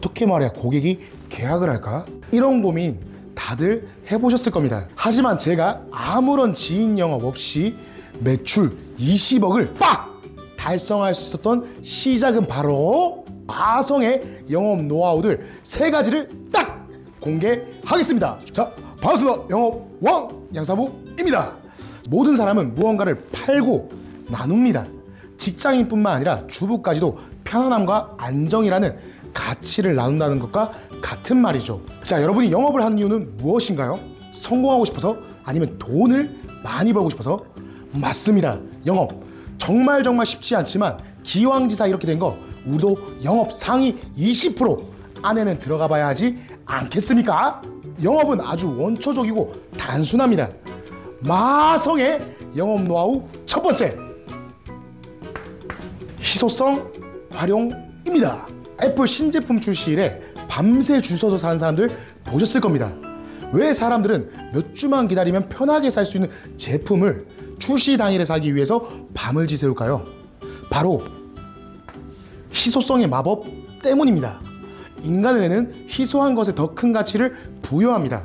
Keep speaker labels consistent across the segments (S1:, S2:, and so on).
S1: 어떻게 말해야 고객이 계약을 할까? 이런 고민 다들 해보셨을 겁니다. 하지만 제가 아무런 지인 영업 없이 매출 20억을 빡! 달성할 수 있었던 시작은 바로 마성의 영업 노하우들 3가지를 딱 공개하겠습니다. 자, 반갑습니다. 영업왕 양사부입니다. 모든 사람은 무언가를 팔고 나눕니다. 직장인뿐만 아니라 주부까지도 편안함과 안정이라는 가치를 나눈다는 것과 같은 말이죠. 자, 여러분이 영업을 하는 이유는 무엇인가요? 성공하고 싶어서? 아니면 돈을 많이 벌고 싶어서? 맞습니다. 영업 정말 쉽지 않지만 기왕지사 이렇게 된 거 우리도 영업 상위 20% 안에는 들어가 봐야 하지 않겠습니까? 영업은 아주 원초적이고 단순합니다. 마성의 영업 노하우 첫 번째, 희소성 활용입니다. 애플 신제품 출시일에 밤새 줄 서서 사는 사람들 보셨을 겁니다. 왜 사람들은 몇 주만 기다리면 편하게 살 수 있는 제품을 출시 당일에 사기 위해서 밤을 지새울까요? 바로 희소성의 마법 때문입니다. 인간의 뇌는 희소한 것에 더 큰 가치를 부여합니다.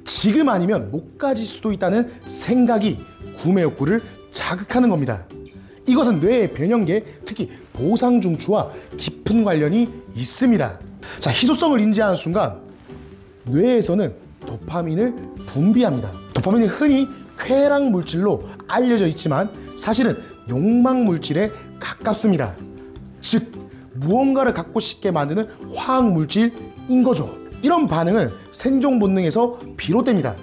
S1: 지금 아니면 못 가질 수도 있다는 생각이 구매 욕구를 자극하는 겁니다. 이것은 뇌의 변형계, 특히 보상중추와 깊은 관련이 있습니다. 자, 희소성을 인지하는 순간 뇌에서는 도파민을 분비합니다. 도파민은 흔히 쾌락 물질로 알려져 있지만 사실은 욕망 물질에 가깝습니다. 즉, 무언가를 갖고 싶게 만드는 화학 물질인 거죠. 이런 반응은 생존 본능에서 비롯됩니다.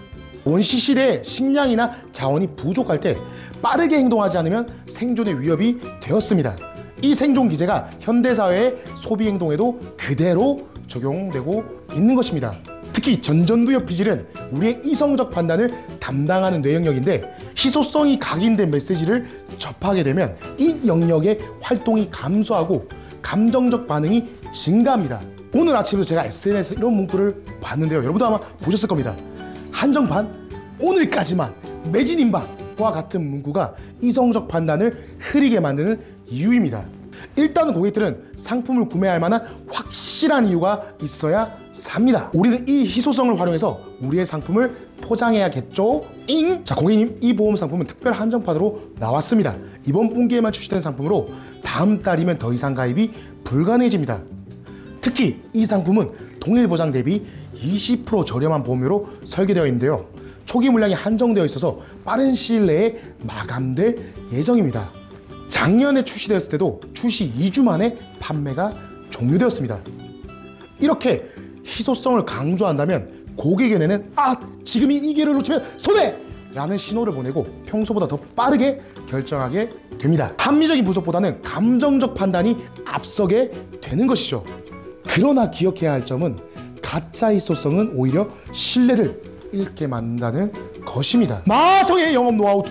S1: 원시 시대에 식량이나 자원이 부족할 때 빠르게 행동하지 않으면 생존의 위협이 되었습니다. 이 생존 기제가 현대사회의 소비 행동에도 그대로 적용되고 있는 것입니다. 특히 전전두엽 피질은 우리의 이성적 판단을 담당하는 뇌 영역인데 희소성이 각인된 메시지를 접하게 되면 이 영역의 활동이 감소하고 감정적 반응이 증가합니다. 오늘 아침에도 제가 SNS에 이런 문구를 봤는데요. 여러분도 아마 보셨을 겁니다. 한정판, 오늘까지만, 매진임박과 같은 문구가 이성적 판단을 흐리게 만드는 이유입니다. 일단 고객들은 상품을 구매할 만한 확실한 이유가 있어야 삽니다. 우리는 이 희소성을 활용해서 우리의 상품을 포장해야겠죠? 잉! 자, 고객님, 이 보험 상품은 특별 한정판으로 나왔습니다. 이번 분기에만 출시된 상품으로 다음 달이면 더 이상 가입이 불가능해집니다. 특히 이 상품은 동일 보장 대비 20% 저렴한 보험료로 설계되어 있는데요. 초기 물량이 한정되어 있어서 빠른 시일 내에 마감될 예정입니다. 작년에 출시되었을 때도 출시 2주 만에 판매가 종료되었습니다. 이렇게 희소성을 강조한다면 고객의 뇌는 지금이 이 기회를 놓치면 손해! 라는 신호를 보내고 평소보다 더 빠르게 결정하게 됩니다. 합리적인 분석보다는 감정적 판단이 앞서게 되는 것이죠. 그러나 기억해야 할 점은 가짜 희소성은 오히려 신뢰를 잃게 만든다는 것입니다. 마성의 영업 노하우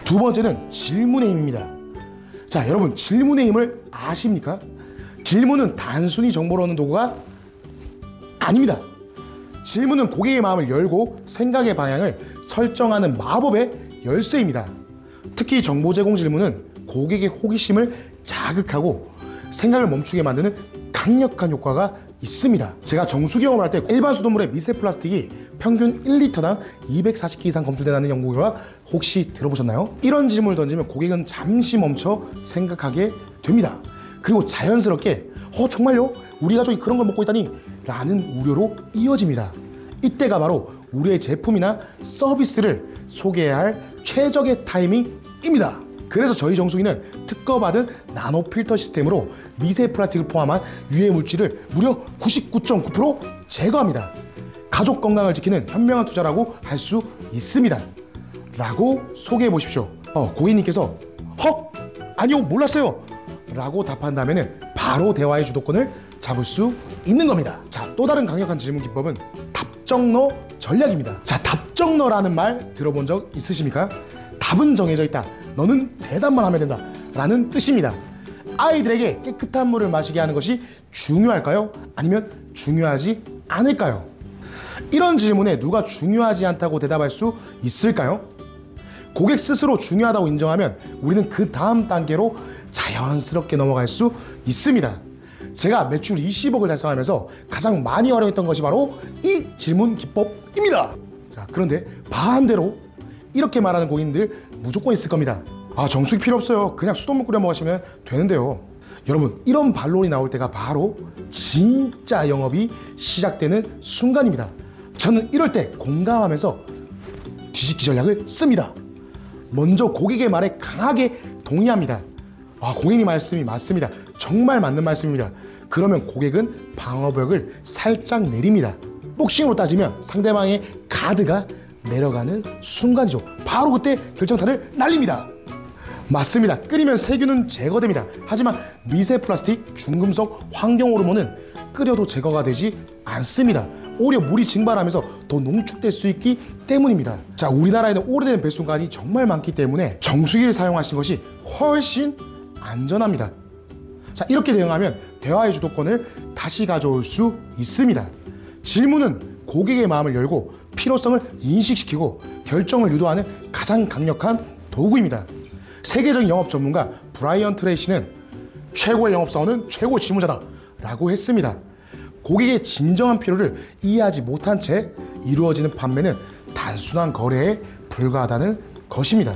S1: 두 번째는 질문의 힘입니다. 자, 여러분, 질문의 힘을 아십니까? 질문은 단순히 정보를 얻는 도구가 아닙니다. 질문은 고객의 마음을 열고 생각의 방향을 설정하는 마법의 열쇠입니다. 특히 정보 제공 질문은 고객의 호기심을 자극하고 생각을 멈추게 만드는 강력한 효과가 있습니다. 제가 정수 경험을 할 때 일반 수돗물에 미세 플라스틱이 평균 1리터당 240개 이상 검출된다는 연구 결과 혹시 들어보셨나요? 이런 질문을 던지면 고객은 잠시 멈춰 생각하게 됩니다. 그리고 자연스럽게 정말요? 우리 가족이 그런 걸 먹고 있다니? 라는 우려로 이어집니다. 이때가 바로 우리의 제품이나 서비스를 소개해야 할 최적의 타이밍입니다. 그래서 저희 정수기는 특허받은 나노 필터 시스템으로 미세 플라스틱을 포함한 유해 물질을 무려 99.9% 제거합니다. 가족 건강을 지키는 현명한 투자라고 할 수 있습니다. 라고 소개해 보십시오. 고객님께서 아니요, 몰랐어요 라고 답한다면 바로 대화의 주도권을 잡을 수 있는 겁니다. 자, 또 다른 강력한 질문 기법은 답정너 전략입니다. 자, 답정너라는 말 들어본 적 있으십니까? 답은 정해져 있다. 너는 대답만 하면 된다. 라는 뜻입니다. 아이들에게 깨끗한 물을 마시게 하는 것이 중요할까요? 아니면 중요하지 않을까요? 이런 질문에 누가 중요하지 않다고 대답할 수 있을까요? 고객 스스로 중요하다고 인정하면 우리는 그 다음 단계로 자연스럽게 넘어갈 수 있습니다. 제가 매출 20억을 달성하면서 가장 많이 활용했던 것이 바로 이 질문 기법입니다. 자, 그런데 반대로 이렇게 말하는 고객님들 무조건 있을 겁니다. 아, 정수기 필요 없어요. 그냥 수돗물 끓여 먹으시면 되는데요. 여러분, 이런 반론이 나올 때가 바로 진짜 영업이 시작되는 순간입니다. 저는 이럴 때 공감하면서 뒤집기 전략을 씁니다. 먼저 고객의 말에 강하게 동의합니다. 아, 고객님 말씀이 맞습니다. 정말 맞는 말씀입니다. 그러면 고객은 방어벽을 살짝 내립니다. 복싱으로 따지면 상대방의 가드가 내려가는 순간이죠. 바로 그때 결정타를 날립니다. 맞습니다. 끓이면 세균은 제거됩니다. 하지만 미세 플라스틱, 중금속, 환경 호르몬은 끓여도 제거가 되지 않습니다. 오히려 물이 증발하면서 더 농축될 수 있기 때문입니다. 자, 우리나라에는 오래된 배수관이 정말 많기 때문에 정수기를 사용하시는 것이 훨씬 안전합니다. 자, 이렇게 대응하면 대화의 주도권을 다시 가져올 수 있습니다. 질문은 고객의 마음을 열고 필요성을 인식시키고 결정을 유도하는 가장 강력한 도구입니다. 세계적인 영업 전문가 브라이언 트레이시는 최고의 영업사원은 최고 질문자다 라고 했습니다. 고객의 진정한 필요를 이해하지 못한 채 이루어지는 판매는 단순한 거래에 불과하다는 것입니다.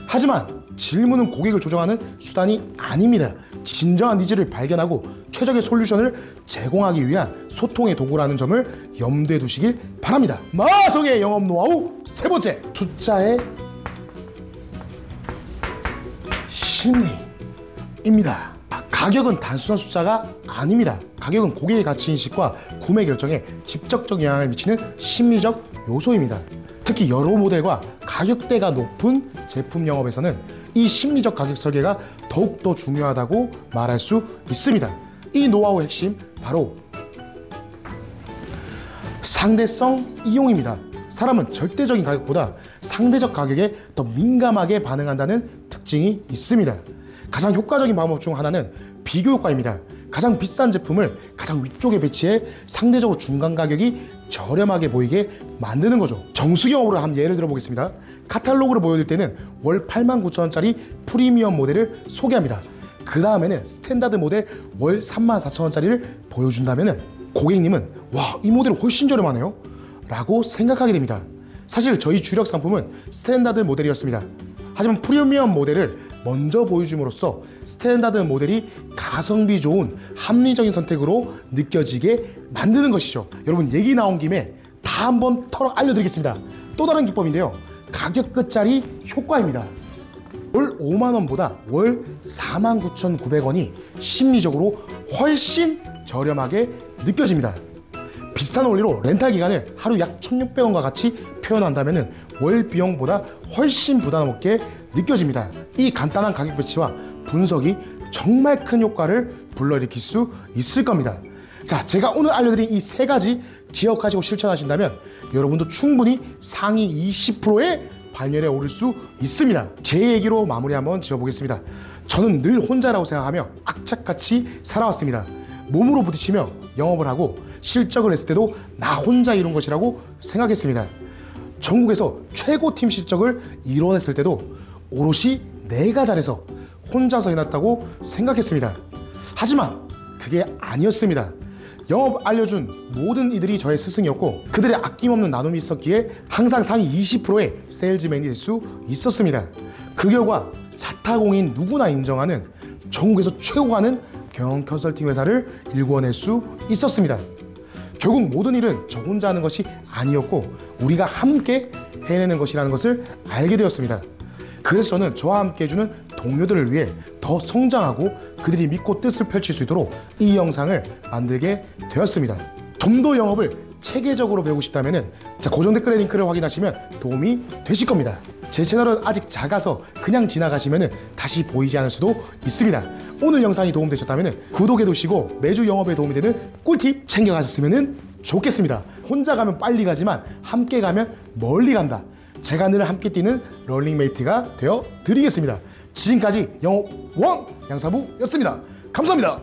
S1: 하지만 질문은 고객을 조정하는 수단이 아닙니다. 진정한 니즈를 발견하고 최적의 솔루션을 제공하기 위한 소통의 도구라는 점을 염두에 두시길 바랍니다. 마성의 영업 노하우 세 번째, 숫자의 심리입니다. 가격은 단순한 숫자가 아닙니다. 가격은 고객의 가치인식과 구매 결정에 직접적 영향을 미치는 심리적 요소입니다. 특히 여러 모델과 가격대가 높은 제품 영업에서는 이 심리적 가격 설계가 더욱더 중요하다고 말할 수 있습니다. 이 노하우의 핵심, 바로 상대성 이용입니다. 사람은 절대적인 가격보다 상대적 가격에 더 민감하게 반응한다는 특징이 있습니다. 가장 효과적인 방법 중 하나는 비교 효과입니다. 가장 비싼 제품을 가장 위쪽에 배치해 상대적으로 중간 가격이 저렴하게 보이게 만드는 거죠. 정수기 영업으로 한 예를 들어 보겠습니다. 카탈로그를 보여줄 때는 월 89,000원짜리 프리미엄 모델을 소개합니다. 그 다음에는 스탠다드 모델 월 34,000원짜리를 보여준다면 고객님은 와, 이 모델은 훨씬 저렴하네요 라고 생각하게 됩니다. 사실 저희 주력 상품은 스탠다드 모델이었습니다. 하지만 프리미엄 모델을 먼저 보여줌으로써 스탠다드 모델이 가성비 좋은 합리적인 선택으로 느껴지게 만드는 것이죠. 여러분, 얘기 나온 김에 다 한번 털어 알려드리겠습니다. 또 다른 기법인데요, 가격 끝자리 효과입니다. 월 5만원보다 월 49,900원이 심리적으로 훨씬 저렴하게 느껴집니다. 비슷한 원리로 렌탈 기간을 하루 약 1,600원과 같이 표현한다면 월 비용보다 훨씬 부담 없게 느껴집니다. 이 간단한 가격 배치와 분석이 정말 큰 효과를 불러일으킬 수 있을 겁니다. 자, 제가 오늘 알려드린 이 세 가지 기억하시고 실천하신다면 여러분도 충분히 상위 20%의 발열에 오를 수 있습니다. 제 얘기로 마무리 한번 지어보겠습니다. 저는 늘 혼자라고 생각하며 악착같이 살아왔습니다. 몸으로 부딪히며 영업을 하고 실적을 냈을 때도 나 혼자 이룬 것이라고 생각했습니다. 전국에서 최고팀 실적을 이뤄냈을 때도 오롯이 내가 잘해서 혼자서 해놨다고 생각했습니다. 하지만 그게 아니었습니다. 영업 알려준 모든 이들이 저의 스승이었고 그들의 아낌없는 나눔이 있었기에 항상 상위 20%의 세일즈맨이 될 수 있었습니다. 그 결과 자타공인 누구나 인정하는 전국에서 최고가는 경영 컨설팅 회사를 일궈낼 수 있었습니다. 결국 모든 일은 저 혼자 하는 것이 아니었고 우리가 함께 해내는 것이라는 것을 알게 되었습니다. 그래서 저는 저와 함께 해주는 동료들을 위해 더 성장하고 그들이 믿고 뜻을 펼칠 수 있도록 이 영상을 만들게 되었습니다. 좀 더 영업을 체계적으로 배우고 싶다면 고정 댓글의 링크를 확인하시면 도움이 되실 겁니다. 제 채널은 아직 작아서 그냥 지나가시면 다시 보이지 않을 수도 있습니다. 오늘 영상이 도움되셨다면 구독해 두시고 매주 영업에 도움이 되는 꿀팁 챙겨가셨으면 좋겠습니다. 혼자 가면 빨리 가지만 함께 가면 멀리 간다. 제가 늘 함께 뛰는 런닝메이트가 되어 드리겠습니다. 지금까지 영업왕 양사부였습니다. 감사합니다.